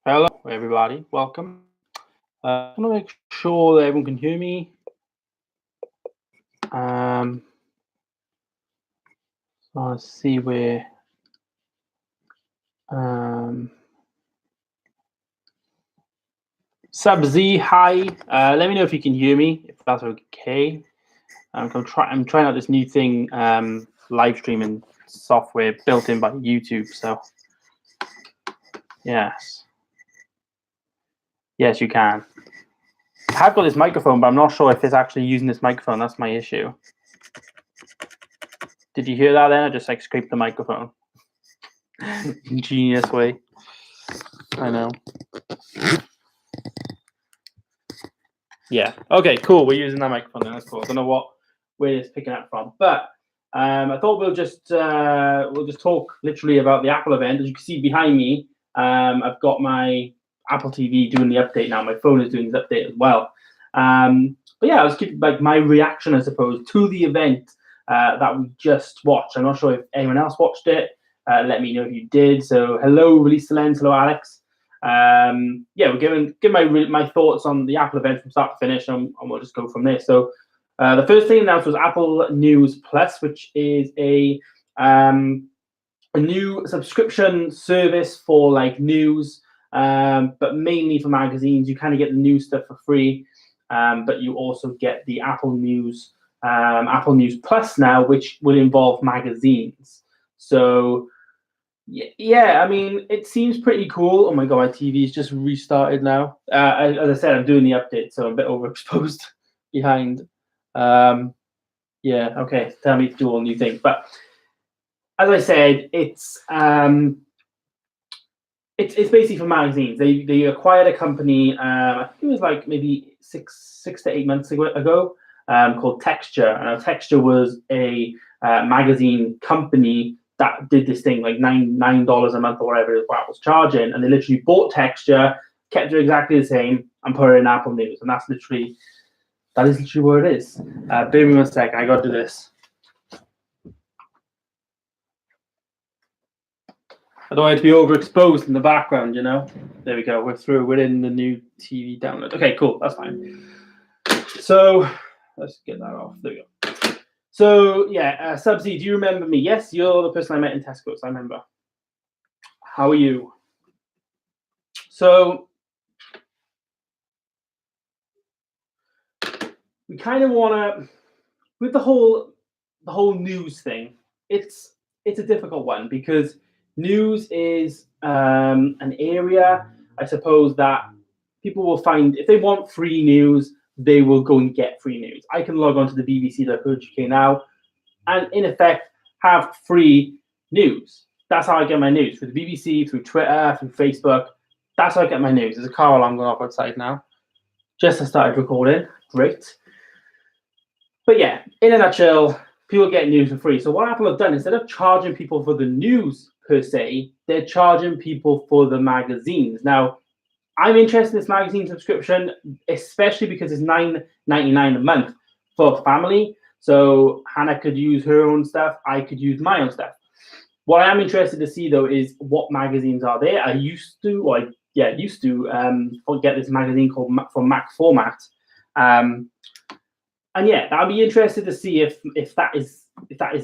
Hello, everybody. Welcome. I want to make sure that everyone can hear me. Um, let's see where. Um, Sub-Z, hi. Let me know if you can hear me, if that's okay. I'm trying out this new thing, live streaming software built in by YouTube. So, yes, yes, you can. I have got this microphone, but I'm not sure if it's actually using this microphone. That's my issue. Did you hear that? Then I just scraped the microphone. Genius way. I know. Yeah. Okay. Cool. We're using that microphone. Then. That's cool. I don't know where it's picking up from, but I thought we'll just talk literally about the Apple event. As you can see behind me, I've got my Apple TV doing the update now. My phone is doing this update as well. But yeah, I was giving my reaction, I suppose, to the event that we just watched. I'm not sure if anyone else watched it. Let me know if you did. So hello, Release the Lens. Hello, Alex. Yeah, we're giving my thoughts on the Apple event from start to finish, and we'll just go from there. So the first thing announced was Apple News Plus, which is a new subscription service for news, but mainly for magazines. You kind of get the news stuff for free, but you also get the Apple News Plus now, which will involve magazines. So yeah, I mean, it seems pretty cool. Oh my god, my TV's just restarted now. As I said, I'm doing the update, so I'm a bit overexposed behind. Yeah, okay, tell me to do all new things. But as I said, it's basically for magazines. They acquired a company. I think it was maybe six to 8 months ago, called Texture. And Texture was a magazine company that did this thing like $9 a month or whatever it was charging, and they literally bought Texture, kept it exactly the same, and put it in Apple News, and that is literally what it is. Bear with me 1 sec, I got to do this. I don't want it to be overexposed in the background, you know. There we go. We're through. We're in the new TV download. Okay, cool. That's fine. So let's get that off. There we go. So yeah, Sub-Z, do you remember me? Yes, you're the person I met in Tesco's. I remember. How are you? So we kind of want to, with the whole news thing. It's a difficult one because news is an area, I suppose, that people will find if they want free news, they will go and get free news. I can log on to the BBC.co.uk now and in effect have free news. That's how I get my news, through the BBC, through Twitter, through Facebook. That's how I get my news. There's a car alarm going off outside now. Just as I started recording. Great. But yeah, in a nutshell, people get news for free. So what Apple have done, instead of charging people for the news per se, they're charging people for the magazines. Now, I'm interested in this magazine subscription, especially because it's $9.99 a month for family. So Hannah could use her own stuff. I could use my own stuff. What I am interested to see, though, is what magazines are there. I used to get this magazine called from Mac Format. And yeah, I'll be interested to see if that is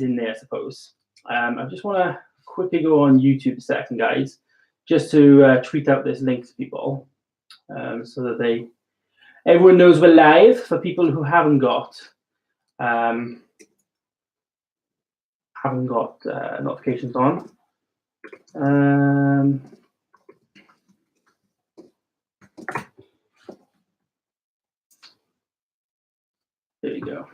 in there, I suppose. I just want to quickly go on YouTube a second, guys, just to tweet out this link to people, so that everyone knows we're live. For people who haven't got notifications on. There you go.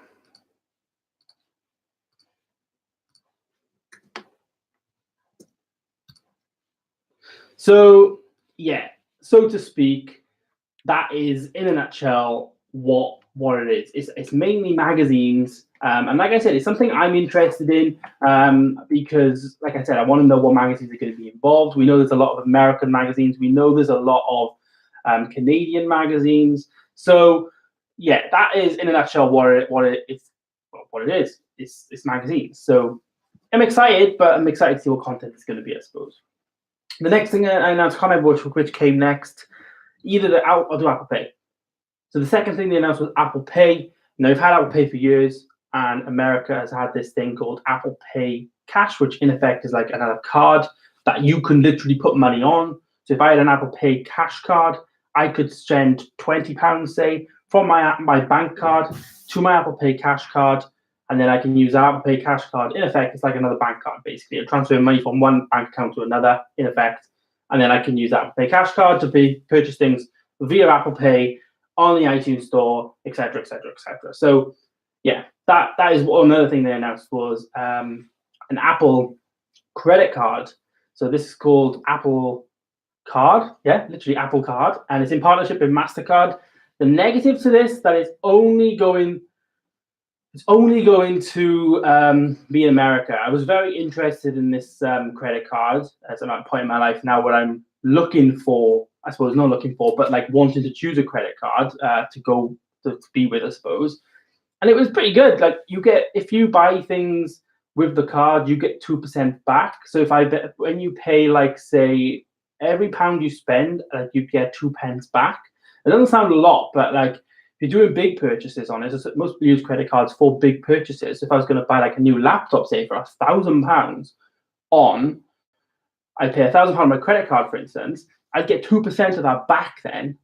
So yeah, so to speak, that is in a nutshell what it is. It's mainly magazines, and like I said, it's something I'm interested in because, like I said, I want to know what magazines are going to be involved. We know there's a lot of American magazines. We know there's a lot of Canadian magazines. So yeah, that is in a nutshell what it is. It's magazines. So I'm excited, but I'm excited to see what content it's going to be, I suppose. The next thing I announced, I can't remember which came next. Either I'll do Apple Pay. So the second thing they announced was Apple Pay. Now, we've had Apple Pay for years, and America has had this thing called Apple Pay Cash, which in effect is like another card that you can literally put money on. So if I had an Apple Pay Cash card, I could spend £20, say, from my bank card to my Apple Pay Cash card, and then I can use Apple Pay Cash card. In effect, it's like another bank card, basically. I'm transferring money from one bank account to another, in effect, and then I can use Apple Pay Cash card to purchase things via Apple Pay on the iTunes Store, etc., etc., etc. So, yeah, that is another thing they announced was an Apple credit card. So this is called Apple Card, yeah, literally Apple Card, and it's in partnership with MasterCard. The negative to this that it's only going to be in America. I was very interested in this credit card as I'm at a point in my life now where I'm looking for, I suppose not looking for, but like wanting to choose a credit card to go to be with, I suppose. And it was pretty good. Like if you buy things with the card, you get 2% back. So when you pay, like, say, every pound you spend, you get 2 pence back. It doesn't sound a lot, but like if you're doing big purchases on it, most people use credit cards for big purchases. If I was going to buy like a new laptop, say for £1,000 I pay £1,000 on my credit card, for instance, I'd get 2% of that back then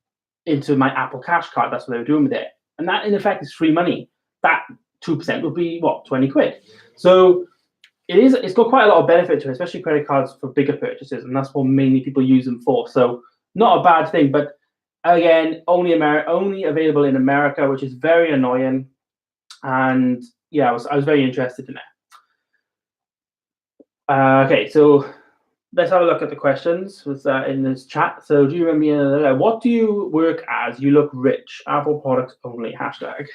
into my Apple Cash card. That's what they were doing with it. And that in effect is free money. That 2% would be what, 20 quid. So it's got quite a lot of benefit to it, especially credit cards for bigger purchases, and that's what mainly people use them for. So not a bad thing, but again, only available in America, which is very annoying. And yeah, I was very interested in it. Okay, so let's have a look at the questions in this chat. So do you remember what do you work as? You look rich. Apple products only, hashtag.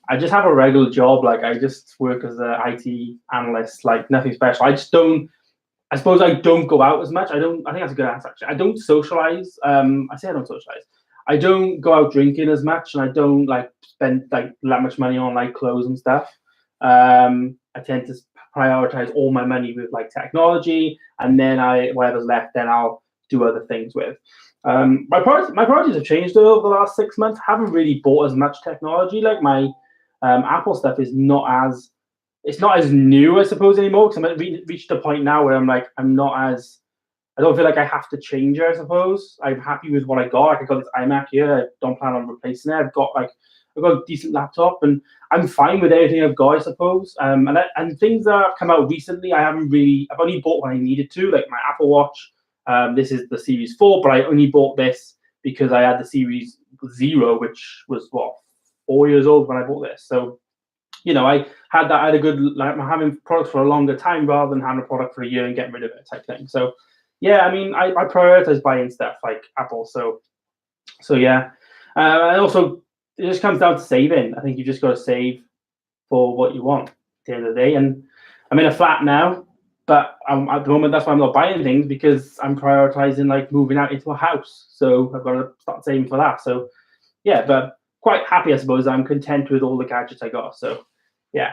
I just have a regular job. Like I just work as an IT analyst, like nothing special. I suppose I don't go out as much. I think that's a good answer, actually. I don't socialize. I say I don't socialize. I don't go out drinking as much, and I don't like spend like that much money on like clothes and stuff. I tend to prioritize all my money with like technology, and then whatever's left, then I'll do other things with. My priorities have changed over the last 6 months. I haven't really bought as much technology. Like my Apple stuff is not as new, I suppose, anymore, because I'm reached a point now where I don't feel like I have to change it, I suppose. I'm happy with what I got. Like I got this iMac here. I don't plan on replacing it. I've got a decent laptop, and I'm fine with everything I've got, I suppose. And things that have come out recently, I've only bought when I needed to, like my Apple Watch. This is the Series 4, but I only bought this because I had the Series 0, which was 4 years old when I bought this. So, I had a good, like, I'm having products for a longer time rather than having a product for a year and getting rid of it type thing. So, yeah, I mean, I prioritize buying stuff like Apple. So yeah. And also, it just comes down to saving. I think you just got to save for what you want at the end of the day. And I'm in a flat now, but at the moment, that's why I'm not buying things, because I'm prioritizing like moving out into a house. So I've got to start saving for that. So yeah, but quite happy, I suppose. I'm content with all the gadgets I got. So yeah.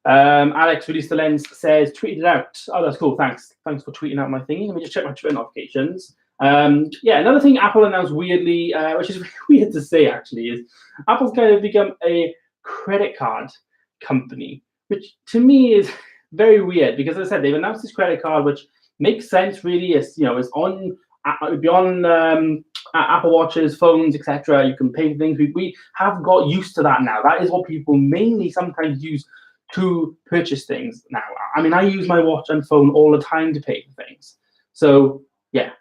Alex Release the Lens says, tweeted it out. Oh, that's cool. Thanks for tweeting out my thingy. Let me just check my Twitter notifications. Yeah, another thing Apple announced weirdly, which is weird to say actually, is Apple's going to become a credit card company, which to me is very weird, because as I said, they've announced this credit card, which makes sense really. It's it's on beyond Apple Watches, phones, etc. You can pay for things. We have got used to that now. That is what people mainly sometimes use to purchase things now. I mean, I use my watch and phone all the time to pay for things. So yeah.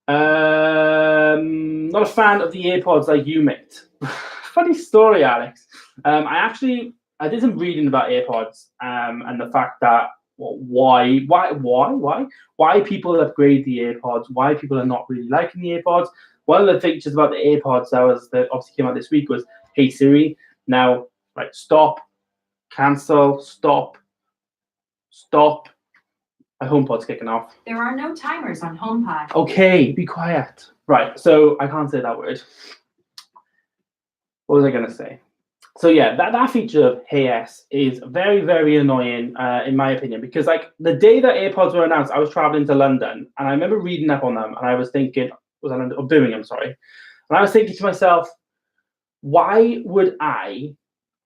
Not a fan of the AirPods like you, mate. Funny story, Alex. I did some reading about AirPods and the fact that why people upgrade the AirPods, why people are not really liking the AirPods. One of the features about the AirPods that obviously came out this week was Hey Siri. Now, like, stop, cancel, stop. My HomePod's kicking off. There are no timers on HomePod. Okay, be quiet. Right, so I can't say that word. What was I going to say? So yeah, that feature of Hey S is very, very annoying in my opinion, because like the day that AirPods were announced, I was traveling to London and I remember reading up on them and I was thinking, was I London or Birmingham, sorry. And I was thinking to myself, why would I,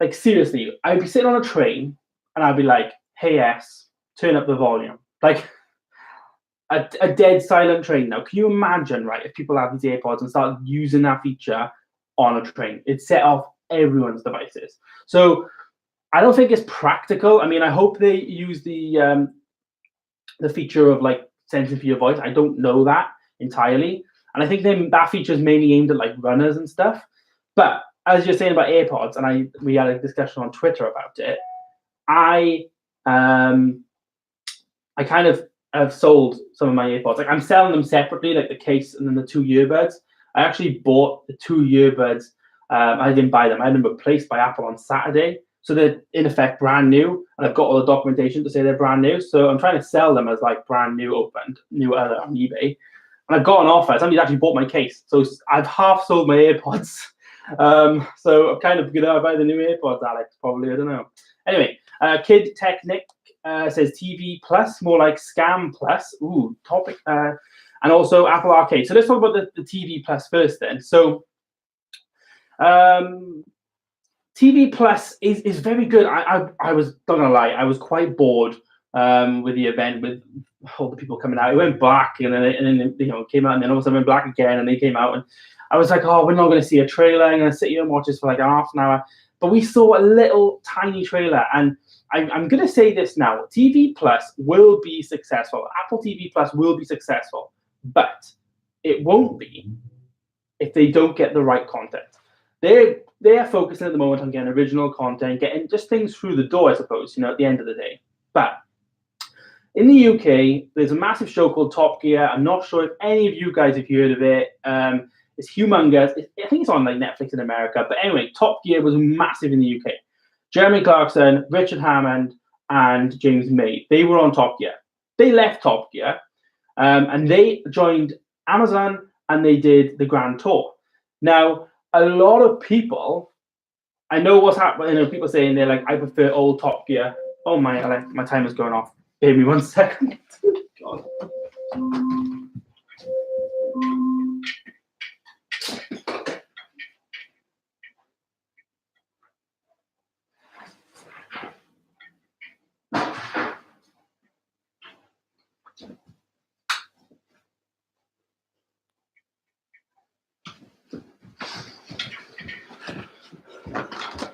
like seriously, I'd be sitting on a train and I'd be like, Hey S, turn up the volume. Like a dead silent train now. Can you imagine, right, if people have these AirPods and start using that feature on a train? It set off everyone's devices. So I don't think it's practical. I mean, I hope they use the feature of like sensing for your voice. I don't know that entirely, and I think that feature is mainly aimed at like runners and stuff. But as you're saying about AirPods, and we had a discussion on Twitter about it. I kind of have sold some of my AirPods. Like I'm selling them separately, like the case and then the 2 earbuds. I actually bought the 2 earbuds. I didn't buy them. I had them replaced by Apple on Saturday. So they're in effect brand new. And I've got all the documentation to say they're brand new. So I'm trying to sell them as like brand new, opened, new on eBay. And I've got an offer. Somebody's actually bought my case. So I've half sold my AirPods. So I'm kind of going to buy the new AirPods, Alex, probably. I don't know. Anyway, Kid Technic says TV Plus, more like Scam Plus. Ooh, topic. And also Apple Arcade. So let's talk about the TV Plus first then. So TV Plus is very good. I was not gonna lie, I was quite bored with the event, with all the people coming out. It went black and then came out, and then all of a sudden went black again, and they came out, and I was like, oh, we're not gonna see a trailer. I'm gonna sit here and watch this for like half an hour. But we saw a little tiny trailer, and I'm gonna say this now: TV Plus will be successful. Apple TV Plus will be successful, but it won't be if they don't get the right content. They're focusing at the moment on getting original content, getting just things through the door, I suppose, at the end of the day. But in the UK, there's a massive show called Top Gear. I'm not sure if any of you guys have heard of it. It's humongous. I think it's on like Netflix in America. But anyway, Top Gear was massive in the UK. Jeremy Clarkson, Richard Hammond, and James May, they were on Top Gear. They left Top Gear, and they joined Amazon, and they did the Grand Tour. Now, a lot of people, I know what's happening. People saying they're like, I prefer old Top Gear. Oh my timer's going off. Give me 1 second. God.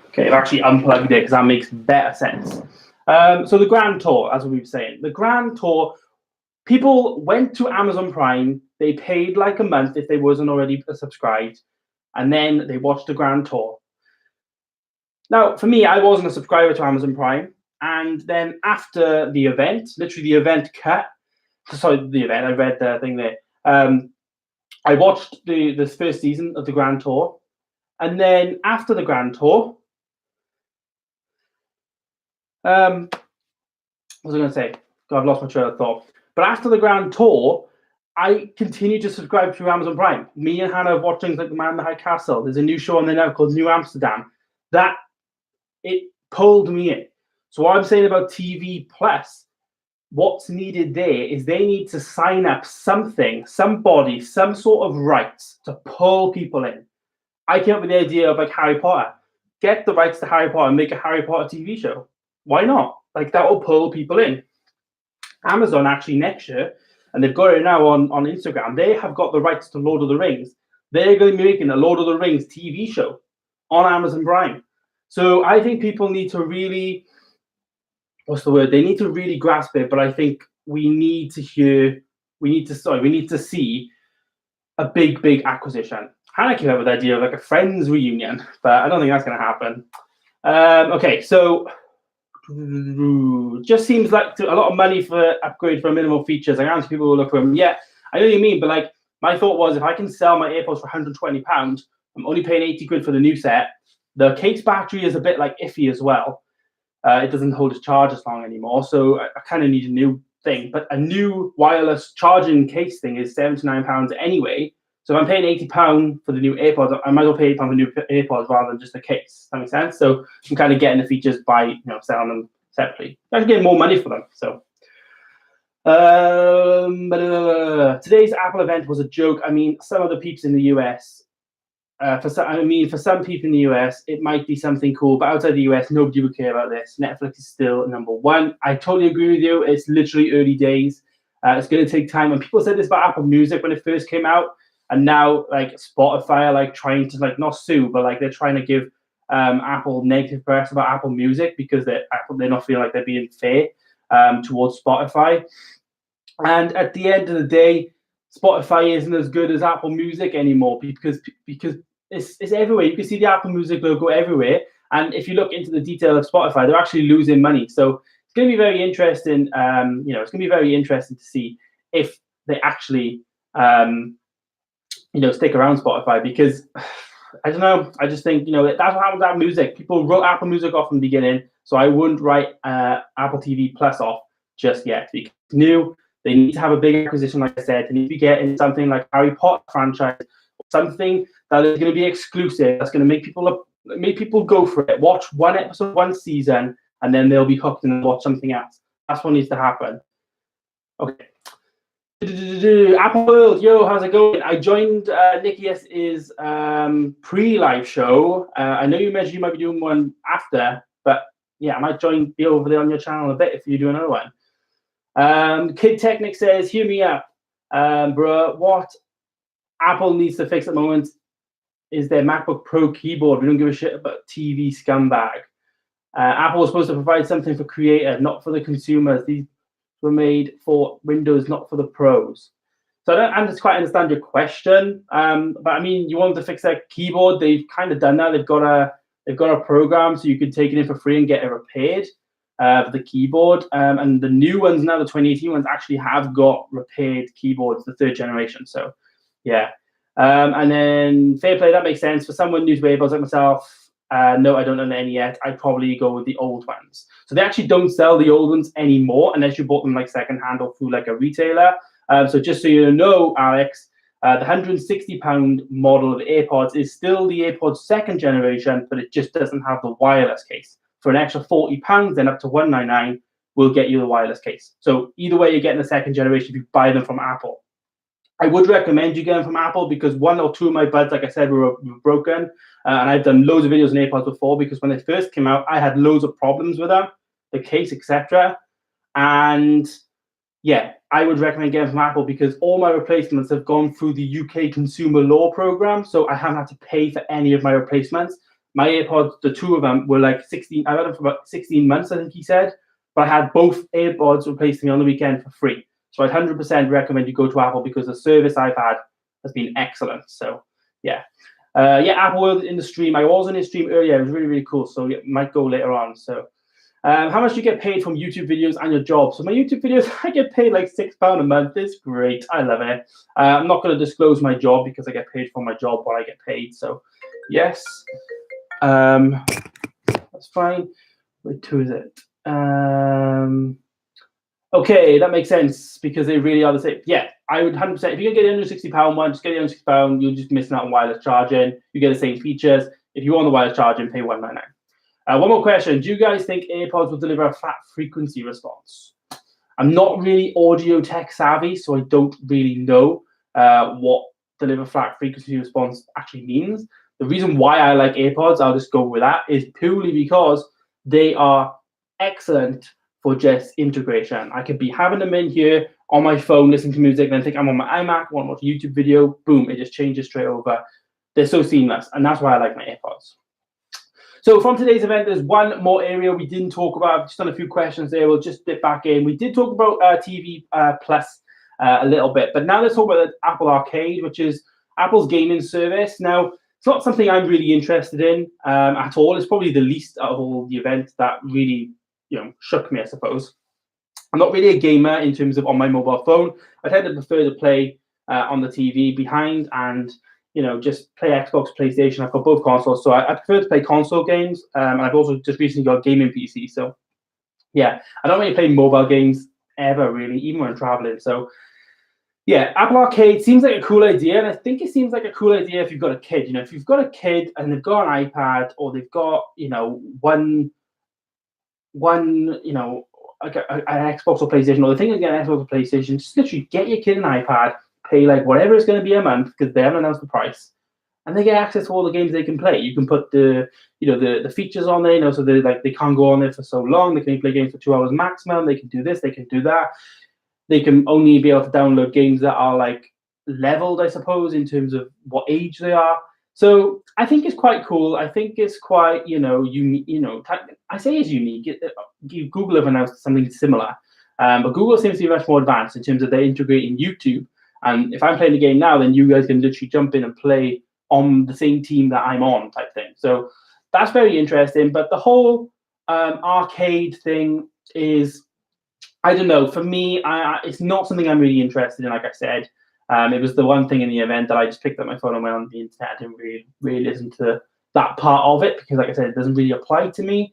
Okay, I've actually unplugged it because that makes better sense. So the Grand Tour, as we were saying, the Grand Tour, people went to Amazon Prime, they paid like a month if they wasn't already subscribed, and then they watched the Grand Tour. Now, for me, I wasn't a subscriber to Amazon Prime, and then after the event, literally the event cut, sorry, the event, I read the thing there, I watched this first season of the Grand Tour, and then after the Grand Tour, what was I going to say? God, I've lost my trail of thought. But after the Grand Tour, I continued to subscribe to Amazon Prime. Me and Hannah have watched things like The Man in the High Castle. There's a new show on there now called New Amsterdam. That, it pulled me in. So what I'm saying about TV Plus, what's needed there is they need to sign up something, somebody, some sort of rights to pull people in. I came up with the idea of like Harry Potter. Get the rights to Harry Potter and make a Harry Potter TV show. Why not? Like that will pull people in. Amazon actually next year, and they've got it now on Instagram, they have got the rights to Lord of the Rings. They're going to be making a Lord of the Rings TV show on Amazon Prime. So I think people need to really, they need to really grasp it, but I think we need to see a big acquisition. Hannah came up with the idea of like a Friends reunion, but I don't think that's going to happen. Okay, so just seems like a lot of money for upgrade for minimal features. I guarantee people will look for them. Yeah, I know what you mean, but like my thought was if I can sell my AirPods for £120, I'm only paying 80 quid for the new set. The case battery is a bit like iffy as well. It doesn't hold its charge as long anymore, so I kind of need a new thing. But a new wireless charging case thing is £79 anyway, So if I'm paying £80 for the new AirPods, I might as well pay £80 for the new AirPods rather than just a case. Does that make sense? So I'm kind of getting the features by selling them separately. I'm getting more money for them. So today's Apple event was a joke. I mean, some of the peeps in the US. For some people in the US, it might be something cool, but outside the US, nobody would care about this. Netflix is still #1. I totally agree with you. It's literally early days. It's going to take time. And people said this about Apple Music when it first came out, and now like Spotify are like trying to like not sue, but like they're trying to give Apple negative press about Apple Music because they're not feeling like they're being fair towards Spotify. And at the end of the day, Spotify isn't as good as Apple Music anymore because it's everywhere. You can see the Apple Music logo everywhere. And if you look into the detail of Spotify, they're actually losing money. So it's going to be very interesting. It's going to be very interesting to see if they actually, stick around Spotify because I don't know. I just think, that's what happened with Apple Music. People wrote Apple Music off in the beginning. So I wouldn't write Apple TV Plus off just yet. Because new. They need to have a big acquisition, like I said. They need to be getting something like Harry Potter franchise, something that is going to be exclusive. That's going to make people go for it. Watch one episode, one season, and then they'll be hooked and watch something else. That's what needs to happen. Okay. Apple World, yo, how's it going? I joined Nicky S's pre-live show. I know you mentioned you might be doing one after, but yeah, I might be over there on your channel a bit if you do another one. Kid Technic says, hear me up, bro. What Apple needs to fix at the moment is their MacBook Pro keyboard. We don't give a shit about TV scumbag. Apple was supposed to provide something for creator, not for the consumers. These were made for Windows, not for the pros. So I don't quite understand your question. But I mean, you want them to fix their keyboard. They've kind of done that. They've got a program so you can take it in for free and get it repaired. For the keyboard, and the new ones now, the 2018 ones, actually have got repaired keyboards, the 3rd generation. So, yeah. And then fair play, that makes sense. For someone new to AirPods like myself, no, I don't own any yet. I'd probably go with the old ones. So they actually don't sell the old ones anymore unless you bought them like secondhand or through like a retailer. So just so you know, Alex, the £160 model of AirPods is still the AirPods 2nd generation, but it just doesn't have the wireless case. For an extra £40, then up to $199, we'll get you the wireless case. So either way, you're getting the 2nd generation if you buy them from Apple. I would recommend you get them from Apple because 1 or 2 of my buds, like I said, were broken. And I've done loads of videos on AirPods before because when they first came out, I had loads of problems with them, the case, etc. And yeah, I would recommend getting from Apple because all my replacements have gone through the UK consumer law program. So I haven't had to pay for any of my replacements. My AirPods, the 2 of them, were like 16. I had them for about 16 months, I think he said. But I had both AirPods replaced to me on the weekend for free. So I'd 100% recommend you go to Apple because the service I've had has been excellent. So yeah. Apple World in the stream. I was in his stream earlier. It was really, really cool. So it might go later on. So how much do you get paid from YouTube videos and your job? So my YouTube videos, I get paid like £6 a month. It's great. I love it. I'm not going to disclose my job because I get paid for my job while I get paid. So yes. That's fine. Wait, 2 is it? Okay, that makes sense because they really are the same. Yeah, I would 100%. If you're gonna get the £160 one, just get the £160. You're just missing out on wireless charging. You get the same features. If you want the wireless charging, pay $199. One more question: do you guys think AirPods will deliver a flat frequency response? I'm not really audio tech savvy, so I don't really know what deliver flat frequency response actually means. The reason why I like AirPods, I'll just go with that, is purely because they are excellent for just integration. I could be having them in here on my phone, listening to music, then think I'm on my iMac, want to watch a YouTube video, boom, it just changes straight over. They're so seamless, and that's why I like my AirPods. So from today's event, there's one more area we didn't talk about. I've just done a few questions there. We'll just dip back in. We did talk about TV Plus a little bit, but now let's talk about Apple Arcade, which is Apple's gaming service. Now, it's not something I'm really interested in at all. It's probably the least out of all the events that really, shook me, I suppose. I'm not really a gamer in terms of on my mobile phone. I tend to prefer to play on the TV behind and, just play Xbox, PlayStation. I've got both consoles, so I prefer to play console games. And I've also just recently got a gaming PC. So, yeah, I don't really play mobile games ever, really, even when I'm traveling. So, Yeah, Apple Arcade seems like a cool idea, and I think it seems like a cool idea if you've got a kid. If you've got a kid and they've got an iPad or they've got one like an Xbox or PlayStation, or the thing again, Xbox or PlayStation, just literally get your kid an iPad, pay like whatever it's going to be a month because they haven't announced the price, and they get access to all the games they can play. You can put the features on there, so they can't go on there for so long. They can only play games for 2 hours maximum. They can do this, they can do that. They can only be able to download games that are like leveled, I suppose, in terms of what age they are. So I think it's quite cool. I think it's quite, unique. I say it's unique. Google have announced something similar, but Google seems to be much more advanced in terms of they're integrating YouTube. And if I'm playing the game now, then you guys can literally jump in and play on the same team that I'm on, type thing. So that's very interesting. But the whole arcade thing is, I don't know. For me, it's not something I'm really interested in. Like I said, it was the one thing in the event that I just picked up my phone and went on the internet. I didn't really listen to that part of it because, like I said, it doesn't really apply to me.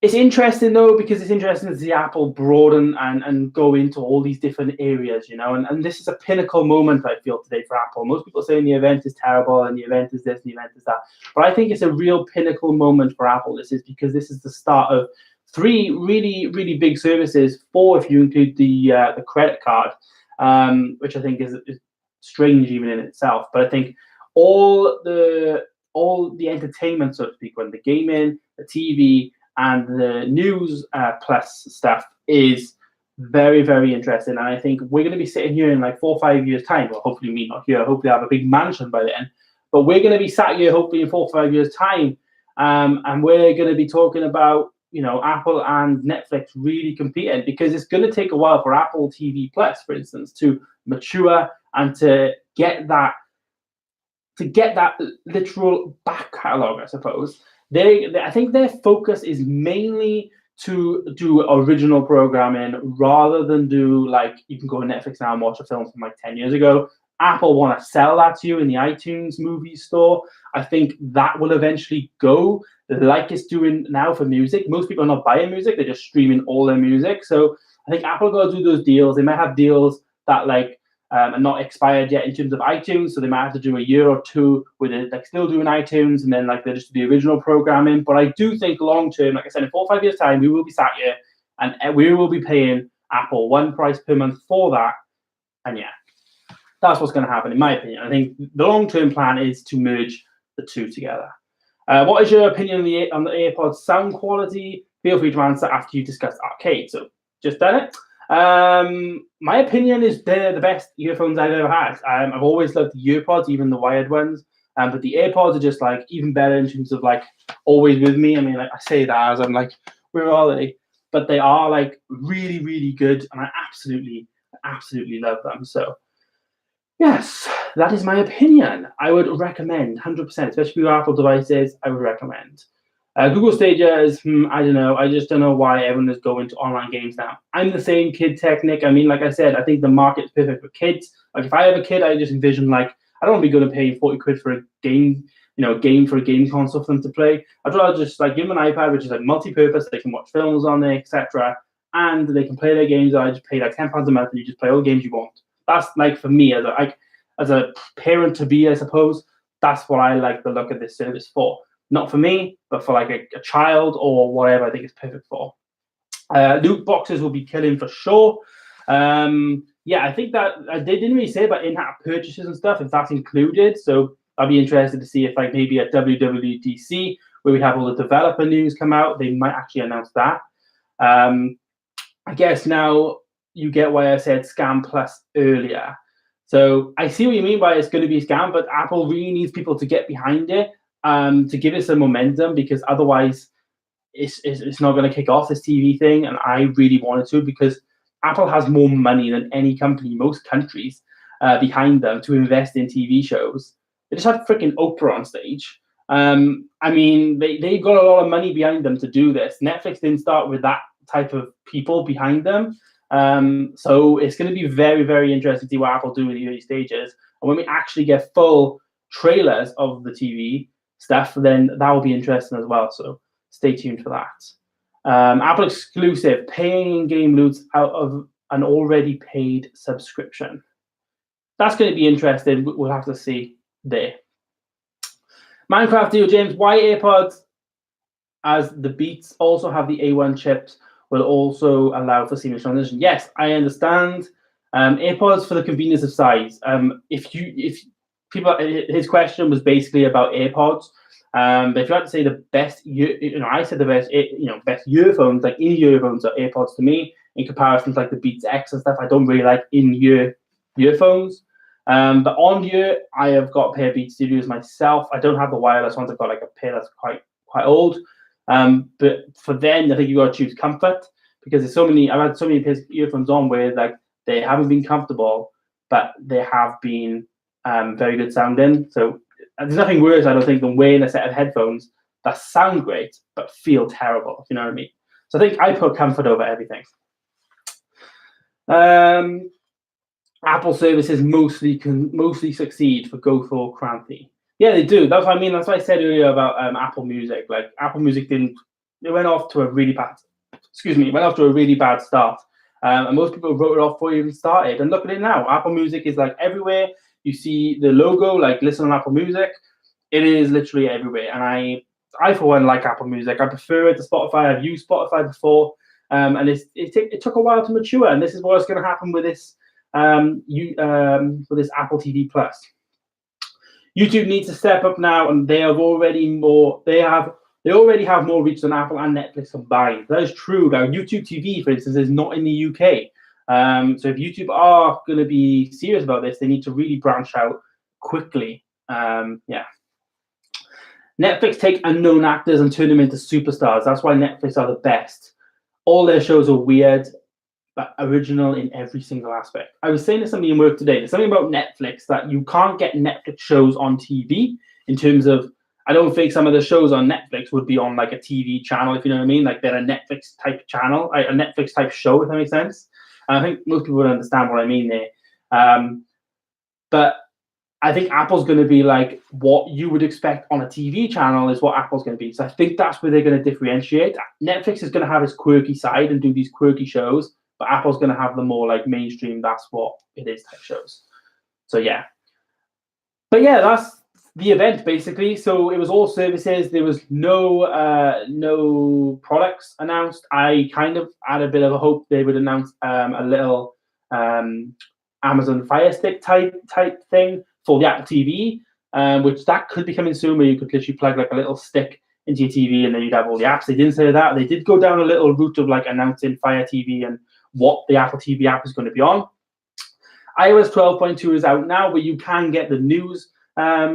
It's interesting though, because it's interesting to see Apple broaden and go into all these different areas, and this is a pinnacle moment, I feel, today for Apple. Most people say the event is terrible and the event is this and the event is that, but I think it's a real pinnacle moment for Apple. This is because this is the start of 3 really, really big services, 4 if you include the credit card, which I think is strange even in itself. But I think all the entertainment, so to speak, when the gaming, the TV, and the news plus stuff is very, very interesting. And I think we're going to be sitting here in like 4 or 5 years' time. Well, hopefully me not here. Hopefully I have a big mansion by then. But we're going to be sat here hopefully in 4 or 5 years' time, and we're going to be talking about Apple and Netflix really competing, because it's going to take a while for Apple TV Plus, for instance, to mature and to get that literal back catalog, I suppose. I think their focus is mainly to do original programming rather than do, like, you can go on Netflix now and watch a film from like 10 years ago. Apple want to sell that to you in the iTunes movie store. I think that will eventually go like it's doing now for music. Most people are not buying music, they're just streaming all their music. So I think Apple got to do those deals. They might have deals that are not expired yet in terms of iTunes, so they might have to do a year or 2 with it, like still doing iTunes, and then they just do the original programming. But I do think long term, like I said, in 4 or 5 years' time, we will be sat here and we will be paying Apple one price per month for that. And yeah, that's what's going to happen, in my opinion. I think the long term plan is to merge the two together. What is your opinion on the AirPods sound quality? Feel free to answer after you discuss Arcade. So just done it. My opinion is they're the best earphones I've ever had. I've always loved the EarPods, even the wired ones. But the AirPods are just even better in terms of always with me. I mean, I say that as I'm where are they? But they are really, really good, and I absolutely love them. So yes, that is my opinion. I would recommend 100%, especially with Apple devices. I would recommend. Google Stadia is, I don't know. I just don't know why everyone is going to online games now. I'm the same kid technic. I mean, like I said, I think the market's perfect for kids. If I have a kid, I just envision I don't want to be going to pay 40 quid for a game, for a game console for them to play. I'd rather just give them an iPad, which is multi-purpose. They can watch films on there, etc. And they can play their games. I just pay £10 a month and you just play all the games you want. That's for me as a parent to be, I suppose. That's what I like the look of this service for. Not for me, but for a child or whatever. I think it's perfect for. Loot boxes will be killing for sure. Yeah, I think that they didn't really say about in-app purchases and stuff, if that's included. So I'll be interested to see if maybe at WWDC, where we have all the developer news come out, they might actually announce that. I guess now you get why I said Scam Plus earlier. So I see what you mean by it's going to be a scam, but Apple really needs people to get behind it, to give it some momentum, because otherwise it's not going to kick off this TV thing. And I really wanted to, because Apple has more money than any company in most countries behind them to invest in TV shows. They just had freaking Oprah on stage. I mean, they got a lot of money behind them to do this. Netflix didn't start with that type of people behind them. So it's going to be very, very interesting to see what Apple do in the early stages. And when we actually get full trailers of the TV stuff, then that will be interesting as well. So stay tuned for that. Apple exclusive, paying in-game loots out of an already paid subscription. that's going to be interesting. We'll have to see there. Minecraft Deal James, why AirPods as the Beats also have the A1 chips will also allow for seamless transition? Yes, I understand. AirPods for the convenience of size. If people, his question was basically about AirPods. But if you had to say the best, I said the best, best earphones, like in-ear earphones are AirPods to me in comparison to like the Beats X and stuff. I don't really like in-ear earphones. But on ear, I have got a pair of Beats Studios myself. I don't have the wireless ones. I've got like a pair that's quite old. But for them, I think you got to choose comfort because there's so many. I've had so many pairs of earphones on where like they haven't been comfortable, but they have been very good sounding. So there's nothing worse, I don't think, than wearing a set of headphones that sound great but feel terrible. If you know what I mean. So I think I put comfort over everything. Apple services mostly succeed for Go for Kranti. Yeah, they do. That's what I mean. That's what I said earlier about Apple Music. Like Apple Music it went off to a really bad start. And most people wrote it off before it even started. And look at it now. Apple Music is like everywhere. You see the logo, like listen on Apple Music. It is literally everywhere. And I for one like Apple Music. I prefer it to Spotify. I've used Spotify before. And it took a while to mature. And this is what's going to happen with this with this Apple TV Plus. YouTube needs to step up now, and they already have more reach than Apple and Netflix combined. That is true. Now, YouTube TV, for instance, is not in the UK. So if YouTube are going to be serious about this, they need to really branch out quickly. Netflix take unknown actors and turn them into superstars. That's why Netflix are the best. All their shows are weird, but original in every single aspect. I was saying to somebody in work today, there's something about Netflix that you can't get Netflix shows on TV in terms of, I don't think some of the shows on Netflix would be on like a TV channel, if you know what I mean. Like they're a Netflix type channel, a Netflix type show, if that makes sense. And I think most people would understand what I mean there. But I think Apple's going to be like what you would expect on a TV channel is what Apple's going to be. So I think that's where they're going to differentiate. Netflix is going to have its quirky side and do these quirky shows, but Apple's going to have the more like mainstream, that's what it is type shows. So yeah. But yeah, that's the event basically. So it was all services. There was no products announced. I kind of had a bit of a hope they would announce a little Amazon Fire Stick type thing for the Apple TV, which that could be coming soon, where you could literally plug like a little stick into your TV and then you'd have all the apps. They didn't say that. They did go down a little route of like announcing Fire TV and what the Apple TV app is going to be on. iOS 12.2 is out now, where you can get the news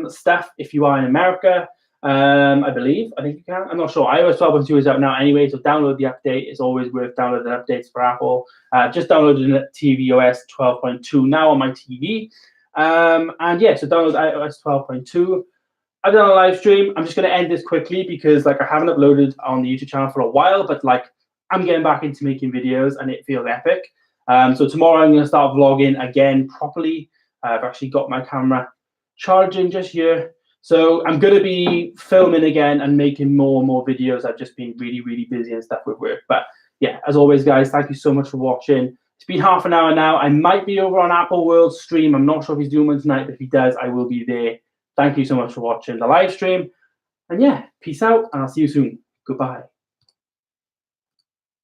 stuff if you are in America. I think you can. I'm not sure. iOS 12.2 is out now anyway, so download the update. It's always worth downloading updates for Apple. Just downloaded tvOS 12.2 now on my TV. And yeah, so download iOS 12.2. I've done a live stream. I'm just going to end this quickly because like I haven't uploaded on the YouTube channel for a while, but like I'm getting back into making videos and it feels epic. So tomorrow I'm going to start vlogging again properly. I've actually got my camera charging just here. So I'm going to be filming again and making more and more videos. I've just been really, really busy and stuff with work. But yeah, as always, guys, thank you so much for watching. It's been half an hour now. I might be over on Apple World stream. I'm not sure if he's doing one tonight, but if he does, I will be there. Thank you so much for watching the live stream. And yeah, peace out, and I'll see you soon. Goodbye.